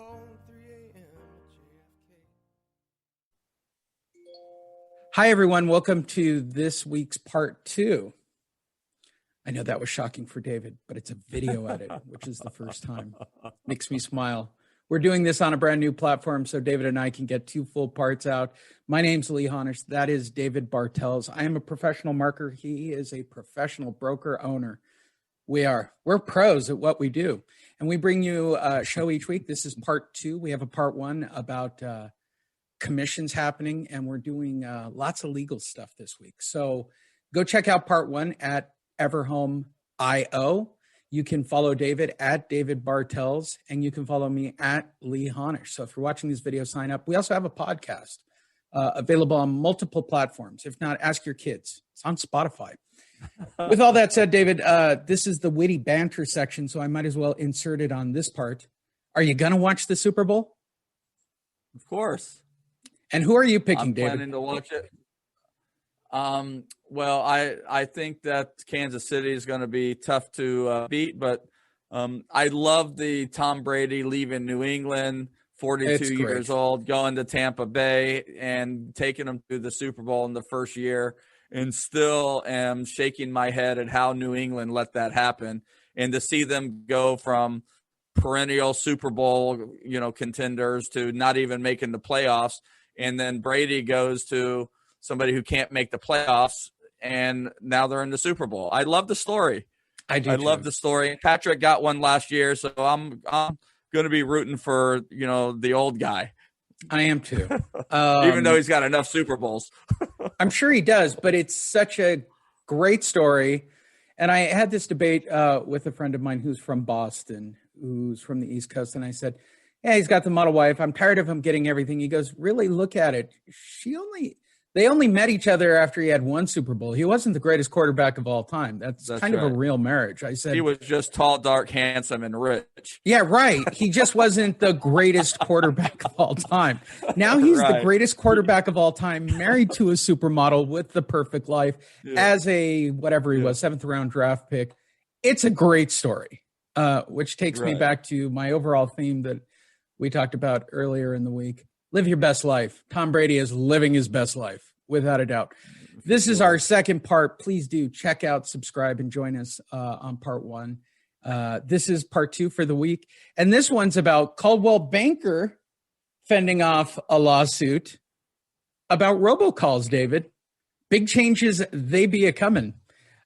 home 3 a.m. at JFK. Hi, everyone. Welcome to this week's part 2. I know that was shocking for David, but it's a video edit, which is the first time. Makes me smile. We're doing this on a brand new platform so David and I can get 2 full parts out. My name's Honish. That is David Bartels. I am a professional marketer. He is a professional broker owner. We're pros at what we do. And we bring you a show each week. This is part 2. We have a part 1 about commissions happening, and we're doing lots of legal stuff this week. So go check out part 1 at Everhome.io. You can follow David at David Bartels, and you can follow me at Lee Honish. So if you're watching this video, sign up. We also have a podcast available on multiple platforms. If not, ask your kids. It's on Spotify. With all that said, David, this is the witty banter section, so I might as well insert it on this part. Are you going to watch the Super Bowl? Of course. And who are you picking, David? I'm planning to watch it. Well, I think that Kansas City is going to be tough to beat, but I love the Tom Brady leaving New England, 42 years old, going to Tampa Bay and taking them to the Super Bowl in the first year, and still am shaking my head at how New England let that happen. And to see them go from perennial Super Bowl, contenders to not even making the playoffs. And then Brady goes to somebody who can't make the playoffs, and now they're in the Super Bowl. I love the story. I love the story. Patrick got one last year, so I'm going to be rooting for, the old guy. I am too. Even though he's got enough Super Bowls. I'm sure he does, but it's such a great story. And I had this debate with a friend of mine who's from Boston, who's from the East Coast. And I said, yeah, he's got the model wife. I'm tired of him getting everything. He goes, really, look at it. They only met each other after he had one Super Bowl. He wasn't the greatest quarterback of all time. That's kind of a real marriage. I said he was just tall, dark, handsome, and rich. Yeah, right. He just wasn't the greatest quarterback of all time. Now he's the greatest quarterback of all time, married to a supermodel with the perfect life as a whatever he was, 7th round draft pick. It's a great story, which takes me back to my overall theme that we talked about earlier in the week. Live your best life. Tom Brady is living his best life, without a doubt. This is our second part. Please do check out, subscribe, and join us on part 1. This is part 2 for the week. And this one's about Coldwell Banker fending off a lawsuit about robocalls, David. Big changes, they be a-coming.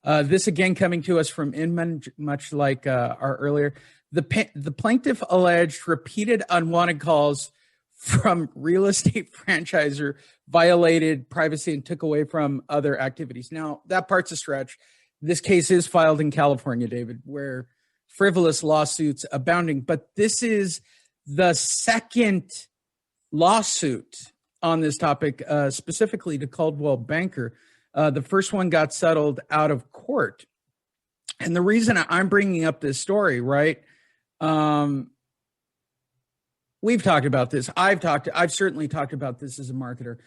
This again coming to us from Inman, much like our earlier. The plaintiff alleged repeated unwanted calls from real estate franchisor violated privacy and took away from other activities. Now, that part's a stretch. This case is filed in California, David, where frivolous lawsuits abounding. But this is the second lawsuit on this topic, specifically to Coldwell Banker. The first one got settled out of court. And the reason I'm bringing up this story, right, we've talked about this. I've certainly talked about this as a marketer.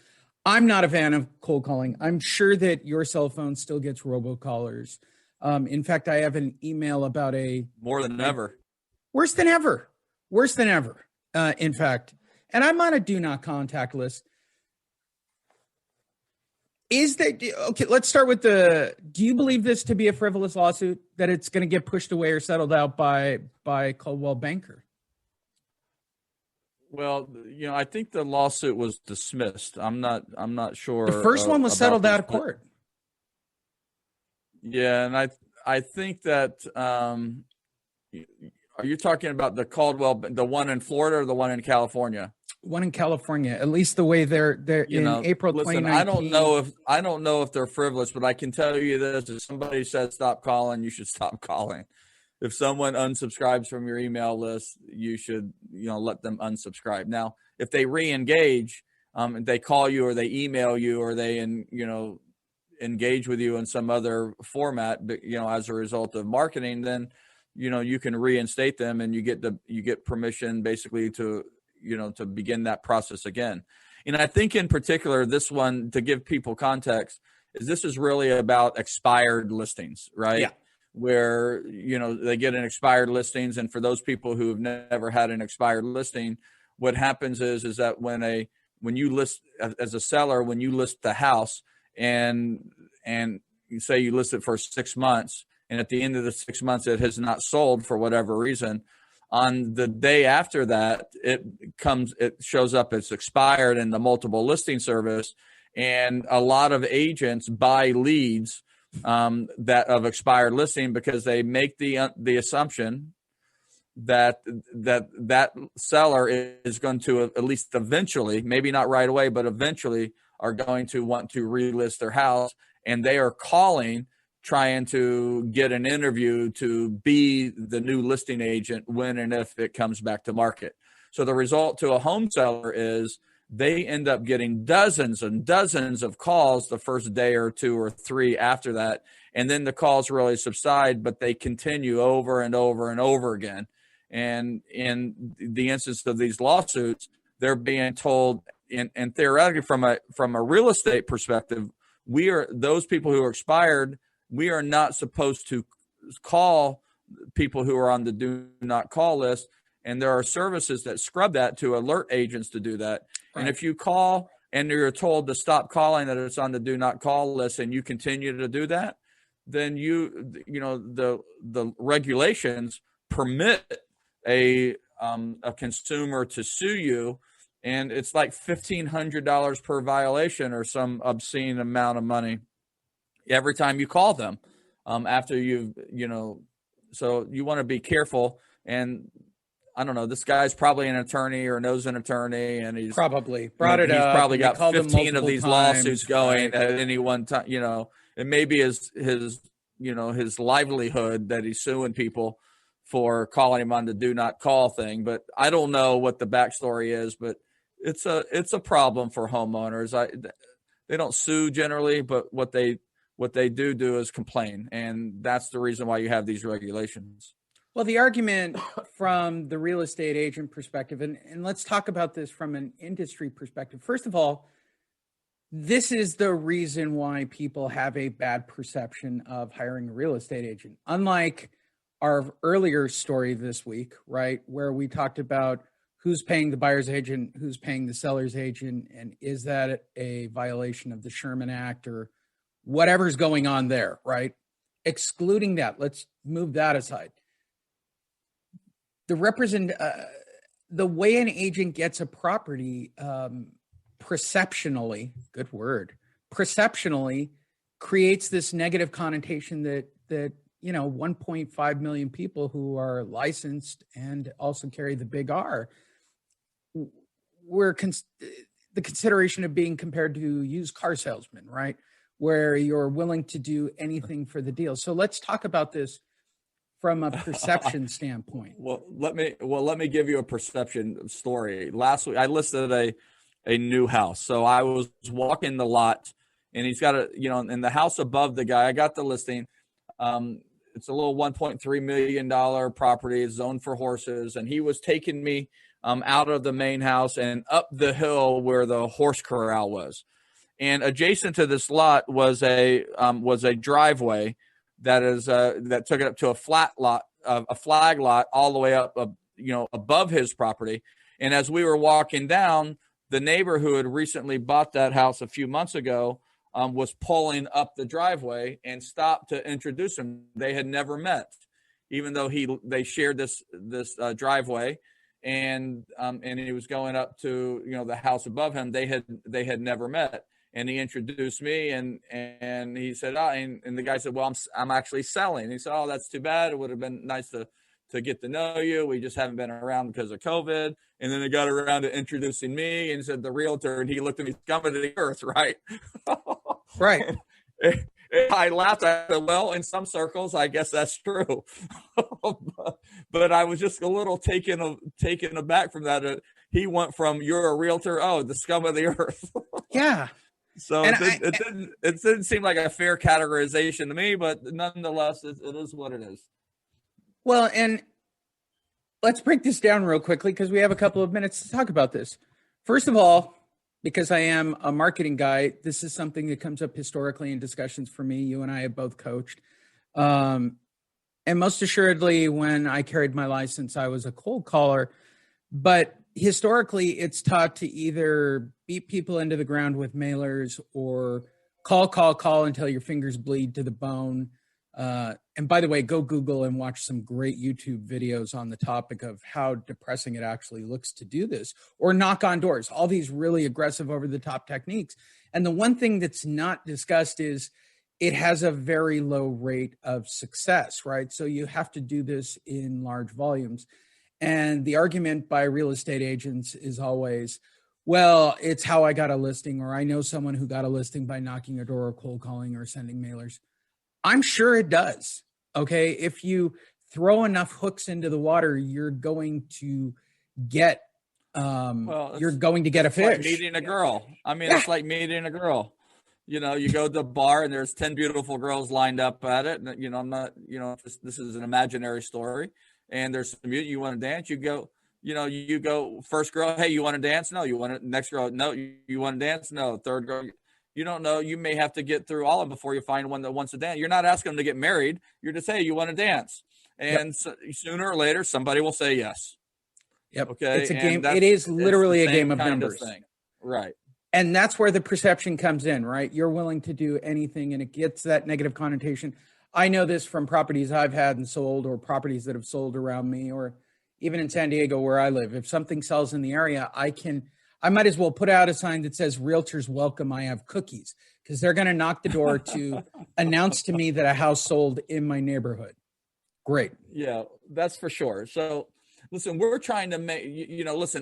I'm not a fan of cold calling. I'm sure that your cell phone still gets robocallers. In fact, I have an email about more than ever. Worse than ever. In fact, and I'm on a do not contact list. Okay, let's start with do you believe this to be a frivolous lawsuit, that it's going to get pushed away or settled out by Coldwell Banker? Well, I think the lawsuit was dismissed. I'm not sure. The first one was settled out of court. Yeah, and I think that are you talking about the Caldwell, the one in Florida or the one in California? One in California, at least the way they're in April 2019. I don't know if they're frivolous, but I can tell you this: if somebody said stop calling, you should stop calling. If someone unsubscribes from your email list, you should, let them unsubscribe. Now, if they re-engage, they call you or they email you or they, engage with you in some other format, as a result of marketing, then, you can reinstate them and you get permission basically to begin that process again. And I think in particular, this one, to give people context, this is really about expired listings, right? Yeah. where, they get an expired listings. And for those people who have never had an expired listing, what happens is that when you list as a seller, when you list the house and you say you list it for 6 months, and at the end of the 6 months, it has not sold for whatever reason, on the day after that, it shows up as expired in the multiple listing service. And a lot of agents buy leads that of expired listing because they make the assumption that seller is going to at least eventually, maybe not right away, but eventually are going to want to relist their house, and they are calling, trying to get an interview to be the new listing agent when and if it comes back to market. So the result to a home seller is they end up getting dozens and dozens of calls the first day or 2 or 3 after that. And then the calls really subside, but they continue over and over and over again. And in the instance of these lawsuits, they're being told, and theoretically from a real estate perspective, those people who are expired, we are not supposed to call people who are on the do not call list. And there are services that scrub that to alert agents to do that. Right. And if you call and you're told to stop calling that it's on the do not call list, and you continue to do that, then the regulations permit a consumer to sue you, and it's like $1,500 per violation or some obscene amount of money every time you call them after so you want to be careful. And I don't know, this guy's probably an attorney or knows an attorney, and he's probably brought it up. He's probably got 15 of these lawsuits going at any one time. It may be his livelihood that he's suing people for calling him on the do not call thing. But I don't know what the backstory is, but it's a problem for homeowners. They don't sue generally, but what they do is complain, and that's the reason why you have these regulations. Well, the argument from the real estate agent perspective, and let's talk about this from an industry perspective. First of all, this is the reason why people have a bad perception of hiring a real estate agent. Unlike our earlier story this week, right, where we talked about who's paying the buyer's agent, who's paying the seller's agent, and is that a violation of the Sherman Act or whatever's going on there, right? Excluding that, let's move that aside. The way an agent gets a property perceptionally creates this negative connotation that 1.5 million people who are licensed and also carry the big R, the consideration of being compared to used car salesmen, right? Where you're willing to do anything for the deal. So let's talk about this from a perception standpoint. Well, let me give you a perception story. Last week, I listed a new house. So I was walking the lot, and he's got in the house above the guy, I got the listing. It's a little $1.3 million property. It's zoned for horses. And he was taking me out of the main house and up the hill where the horse corral was. And adjacent to this lot was a driveway that took it up to a flat lot, a flag lot, all the way up, above his property. And as we were walking down, the neighbor who had recently bought that house a few months ago was pulling up the driveway and stopped to introduce him. They had never met, even though they shared this driveway, and he was going up to the house above him. They had never met. And he introduced me, and he said, and the guy said, well, I'm actually selling. And he said, oh, that's too bad. It would have been nice to get to know you. We just haven't been around because of COVID. And then they got around to introducing me and said, the realtor, and he looked at me, scum of the earth, right? Right. I laughed. I said, well, in some circles, I guess that's true. But I was just a little taken aback from that. He went from, you're a realtor, oh, the scum of the earth. Yeah. So it didn't seem like a fair categorization to me, but nonetheless, it is what it is. Well, and let's break this down real quickly because we have a couple of minutes to talk about this. First of all, because I am a marketing guy, this is something that comes up historically in discussions for me. You and I have both coached. And most assuredly, when I carried my license, I was a cold caller. But historically, it's taught to either beat people into the ground with mailers or call until your fingers bleed to the bone. And by the way, go Google and watch some great YouTube videos on the topic of how depressing it actually looks to do this, or knock on doors, all these really aggressive over the top techniques. And the one thing that's not discussed is it has a very low rate of success, right? So you have to do this in large volumes. And the argument by real estate agents is always, well, it's how I got a listing, or I know someone who got a listing by knocking a door or cold calling or sending mailers. I'm sure it does. Okay. If you throw enough hooks into the water, you're going to get a fish. Like meeting a girl. I mean, It's like meeting a girl. You know, you go to the bar and there's 10 beautiful girls lined up at it. And, you know, I'm not, you know, this is an imaginary story. And there's some you want to dance, you go first girl, hey, you want to dance? No. You want to, next girl, no. You want to dance? No. Third girl, you don't know. You may have to get through all of them before you find one that wants to dance. You're not asking them to get married. You're just, hey, you want to dance? And so, sooner or later, somebody will say yes. Yep. Okay. It's a game. It is literally a game of numbers. Right. And that's where the perception comes in, right? You're willing to do anything, and it gets that negative connotation. I know this from properties I've had and sold, or properties that have sold around me, or even in San Diego where I live. If something sells in the area, I might as well put out a sign that says "Realtors welcome, I have cookies," because they're going to knock the door to announce to me that a house sold in my neighborhood. Great. Yeah, that's for sure. So listen, we're trying to make,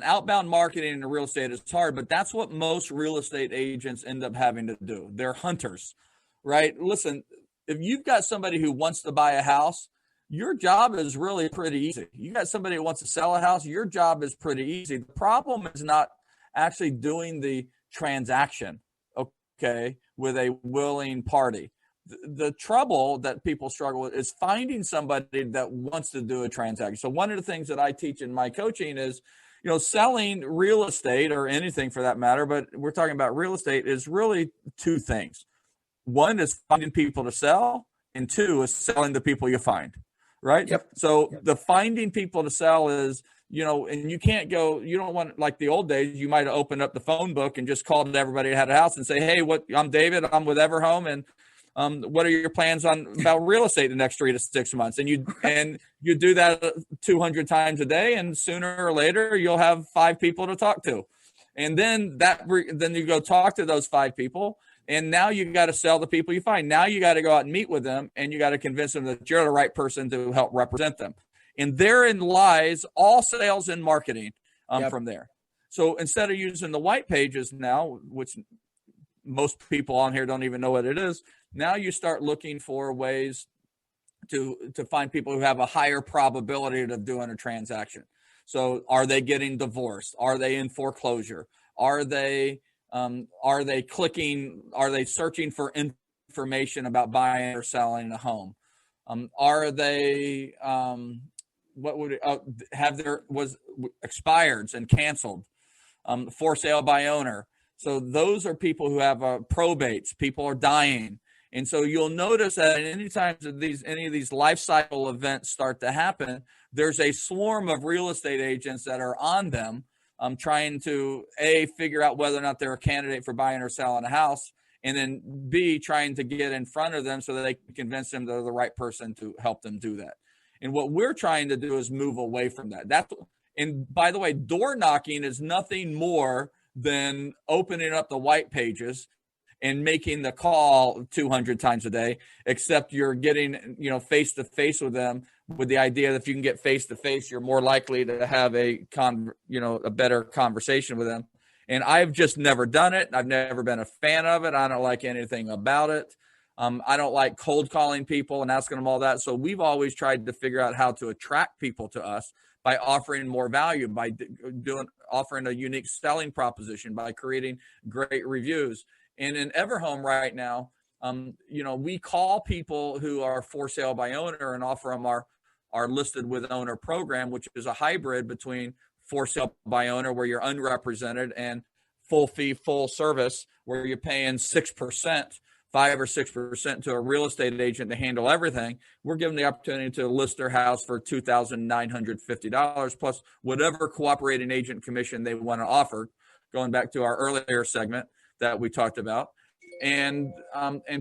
outbound marketing in real estate is hard, but that's what most real estate agents end up having to do. They're hunters, right? Listen, if you've got somebody who wants to buy a house, your job is really pretty easy. You got somebody who wants to sell a house, your job is pretty easy. The problem is not actually doing the transaction, okay, with a willing party. The trouble that people struggle with is finding somebody that wants to do a transaction. So one of the things that I teach in my coaching is, selling real estate, or anything for that matter, but we're talking about real estate, is really two things. One is finding people to sell, and two is selling the people you find, right? Yep. So the finding people to sell is, and you can't go, you don't want, like the old days, you might have opened up the phone book and just called everybody who had a house and say, hey, I'm David, I'm with Everhome, and what are your plans about real estate the next 3 to 6 months? And you do that 200 times a day, and sooner or later you'll have 5 people to talk to, and then you go talk to those 5 people, and now you got to sell the people you find. Now you got to go out and meet with them, and you got to convince them that you're the right person to help represent them. And therein lies all sales and marketing from there. So instead of using the white pages now, which most people on here don't even know what it is, now you start looking for ways to find people who have a higher probability of doing a transaction. So are they getting divorced? Are they in foreclosure? Are they searching for information about buying or selling a home? Are they was expireds and canceled? For sale by owner. So those are people who have probates. People are dying. And so you'll notice that any time any of these life cycle events start to happen, there's a swarm of real estate agents that are on them, trying to figure out whether or not they're a candidate for buying or selling a house, and then B, trying to get in front of them so that they can convince them they're the right person to help them do that. And what we're trying to do is move away from that. And by the way, door knocking is nothing more than opening up the white pages and making the call 200 times a day, except you're getting, face to face with them, with the idea that if you can get face to face, you're more likely to have a better conversation with them. And I've just never done it. I've never been a fan of it. I don't like anything about it. I don't like cold calling people and asking them all that. So we've always tried to figure out how to attract people to us by offering more value, by offering a unique selling proposition, by creating great reviews. And in Everhome right now, we call people who are for sale by owner and offer them our listed with owner program, which is a hybrid between for sale by owner, where you're unrepresented, and full fee, full service, where you're paying 6% 5 or 6% to a real estate agent to handle everything, we're giving the opportunity to list their house for $2,950 plus whatever cooperating agent commission they want to offer, going back to our earlier segment that we talked about. And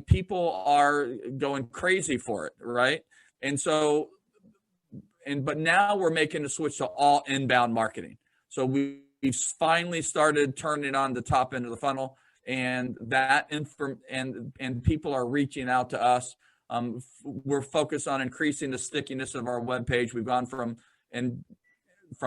people are going crazy for it, right? And so, but now we're making the switch to all inbound marketing. So we've finally started turning on the top end of the funnel, and and people are reaching out to us. We're focused on increasing the stickiness of our webpage. We've gone from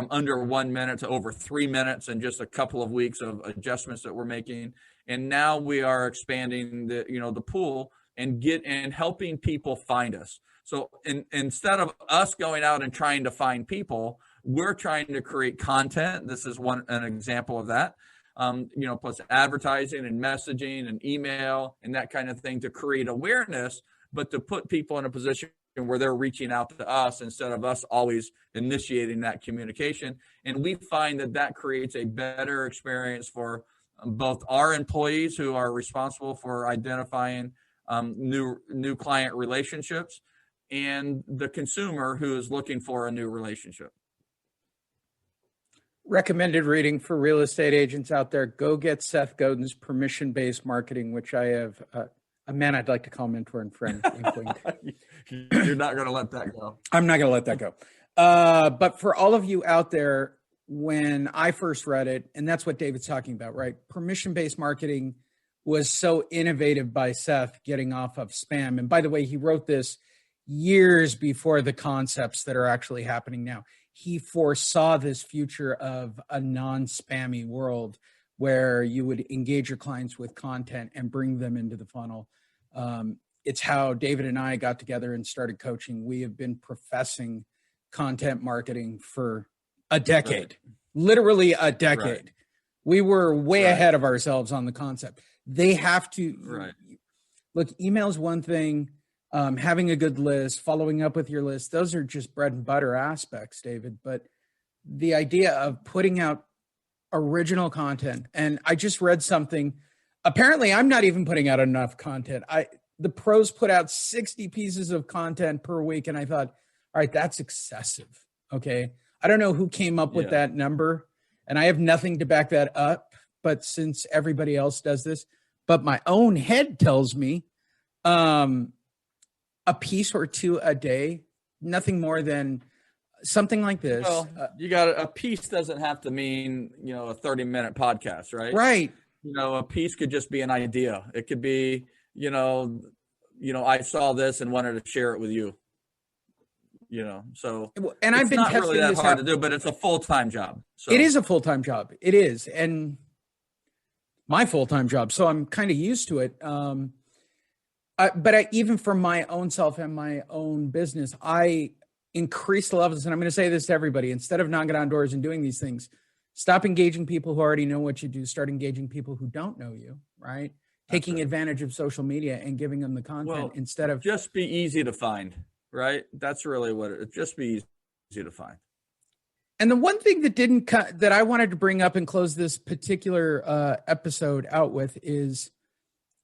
under 1 minute to over 3 minutes in just a couple of weeks of adjustments that we're making. And now we are expanding the pool and helping people find us. So instead of us going out and trying to find people, we're trying to create content. This is an example of that. Plus advertising and messaging and email and that kind of thing to create awareness, but to put people in a position where they're reaching out to us instead of us always initiating that communication. And we find that creates a better experience for both our employees who are responsible for identifying new client relationships and the consumer who is looking for a new relationship. Recommended reading for real estate agents out there. Go get Seth Godin's Permission-Based Marketing, which I have a man I'd like to call mentor and friend. You're not going to let that go. I'm not going to let that go. But for all of you out there, when I first read it, and that's what David's talking about, right? Permission-based marketing was so innovative by Seth getting off of spam. And by the way, he wrote this years before the concepts that are actually happening now. He foresaw this future of a non-spammy world where you would engage your clients with content and bring them into the funnel. It's how David and I got together and started coaching. We have been professing content marketing for a decade, literally a decade. Right. We were way ahead of ourselves on the concept. They have to look, email is one thing. Having a good list, following up with your list, those are just bread and butter aspects, David. But the idea of putting out original content, and I just read something, apparently I'm not even putting out enough content. The pros put out 60 pieces of content per week, and I thought, all right, that's excessive. Okay. I don't know who came up with that number, and I have nothing to back that up, but since everybody else does this, but my own head tells me, a piece or two a day, nothing more than something like this. Well, you got a piece doesn't have to mean, a 30-minute podcast, right? Right. A piece could just be an idea. It could be, I saw this and wanted to share it with you. So and I've been not testing really that this hard out. to do, but it's a full-time job. So. It is a full-time job. It is. And my full-time job. So I'm kind of used to it. But even for my own self and my own business, I increase the levels. And I'm going to say this to everybody, instead of knocking on doors and doing these things, stop engaging people who already know what you do. Start engaging people who don't know you, right? Taking advantage of social media and giving them the content instead of just be easy to find, right? That's really what it just be easy to find. And the one thing that I wanted to bring up and close this particular episode out with is,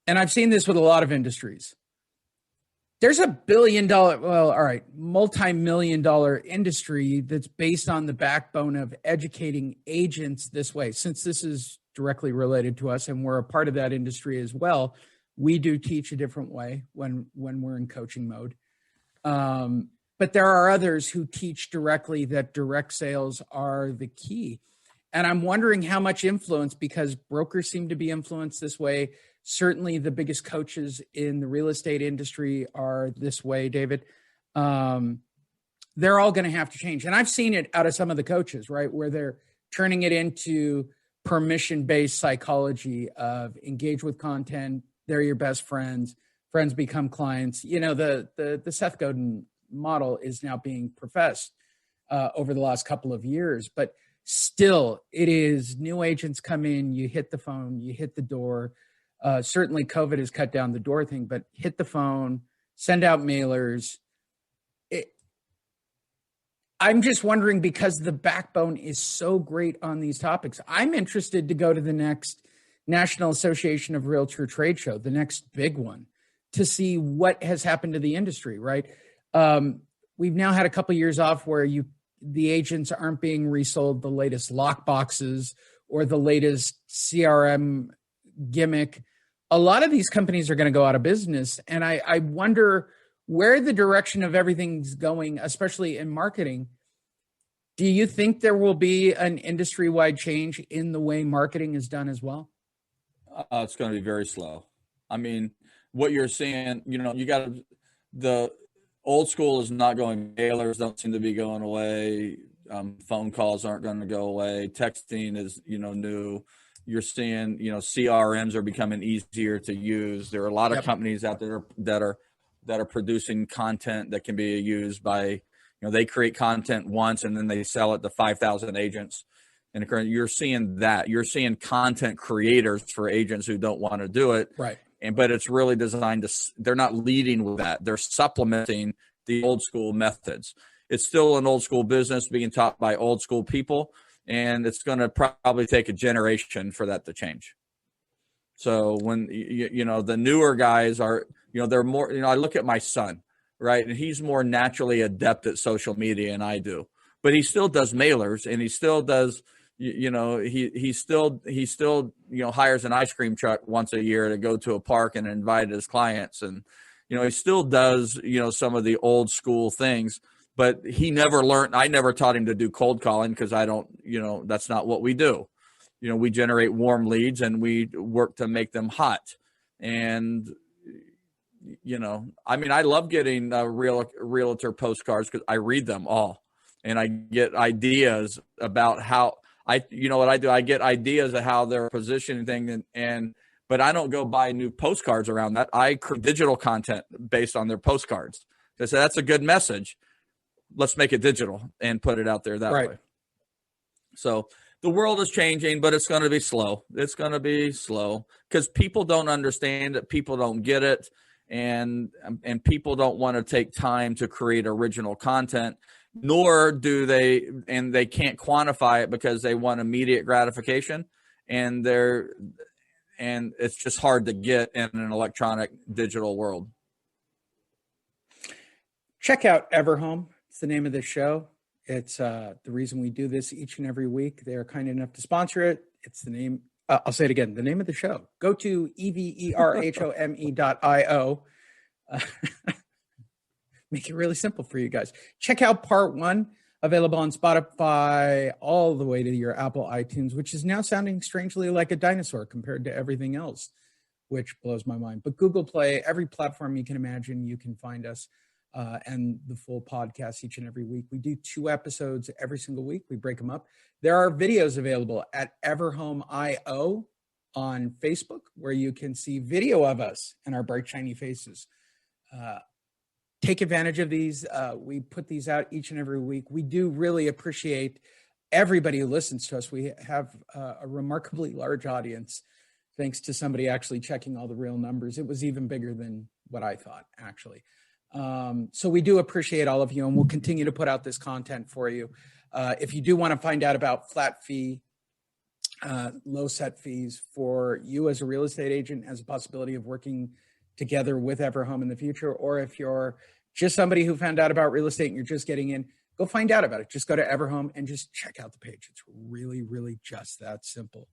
and I've seen this with a lot of industries, there's a multi-million-dollar industry that's based on the backbone of educating agents this way. Since this is directly related to us and we're a part of that industry as well, we do teach a different way when we're in coaching mode. But there are others who teach directly that direct sales are the key. And I'm wondering how much influence, because brokers seem to be influenced this way. Certainly the biggest coaches in the real estate industry are this way, David. They're all going to have to change. And I've seen it out of some of the coaches, right, where they're turning it into permission-based psychology of engage with content. They're your best friends. Friends become clients. The Seth Godin model is now being professed over the last couple of years, but still it is new agents come in, you hit the phone, you hit the door. Certainly COVID has cut down the door thing, but hit the phone, send out mailers. I'm just wondering, because the backbone is so great on these topics, I'm interested to go to the next National Association of Realtor trade show, the next big one, to see what has happened to the industry, right? We've now had a couple of years off where the agents aren't being resold the latest lock boxes or the latest CRM gimmick. A lot of these companies are going to go out of business. And I wonder where the direction of everything's going, especially in marketing. Do you think there will be an industry-wide change in the way marketing is done as well? It's going to be very slow. I mean, what you're seeing, the old school is not going. Mailers don't seem to be going away. Phone calls aren't going to go away. Texting is, new. You're seeing, CRMs are becoming easier to use. There are a lot of companies out there that are producing content that can be used by, they create content once and then they sell it to 5,000 agents. And you're seeing that. You're seeing content creators for agents who don't want to do it. Right. But it's really designed they're not leading with that. They're supplementing the old school methods. It's still an old school business being taught by old school people. And it's going to probably take a generation for that to change. So when, the newer guys are, they're more, I look at my son, right? And he's more naturally adept at social media than I do. But he still does mailers and he still does, he still hires an ice cream truck once a year to go to a park and invite his clients. And, he still does, some of the old school things. But he never learned. I never taught him to do cold calling because I don't, that's not what we do. We generate warm leads and we work to make them hot. And, I love getting realtor postcards because I read them all and I get ideas about how what I do. I get ideas of how they're positioning things but I don't go buy new postcards around that. I create digital content based on their postcards. I say that's a good message. Let's make it digital and put it out there that way. So the world is changing, but it's going to be slow. It's going to be slow because people don't understand it. People don't get it. And people don't want to take time to create original content, nor do they, and they can't quantify it because they want immediate gratification. And it's just hard to get in an electronic digital world. Check out Everhome. It's the name of the show. It's the reason we do this each and every week. They're kind enough to sponsor it. It's the name. I'll say it again. The name of the show. Go to everhome.io. Make it really simple for you guys. Check out part 1, available on Spotify all the way to your Apple iTunes, which is now sounding strangely like a dinosaur compared to everything else, which blows my mind. But Google Play, every platform you can imagine, you can find us. And the full podcast each and every week. We do 2 episodes every single week. We break them up. There are videos available at Everhome.io on Facebook where you can see video of us and our bright, shiny faces. Take advantage of these. We put these out each and every week. We do really appreciate everybody who listens to us. We have a remarkably large audience, thanks to somebody actually checking all the real numbers. It was even bigger than what I thought, actually. So we do appreciate all of you, and we'll continue to put out this content for you. If you do want to find out about flat fee, low set fees for you as a real estate agent, as a possibility of working together with Everhome in the future, or if you're just somebody who found out about real estate and you're just getting in, go find out about it. Just go to Everhome and just check out the page. It's really, really just that simple.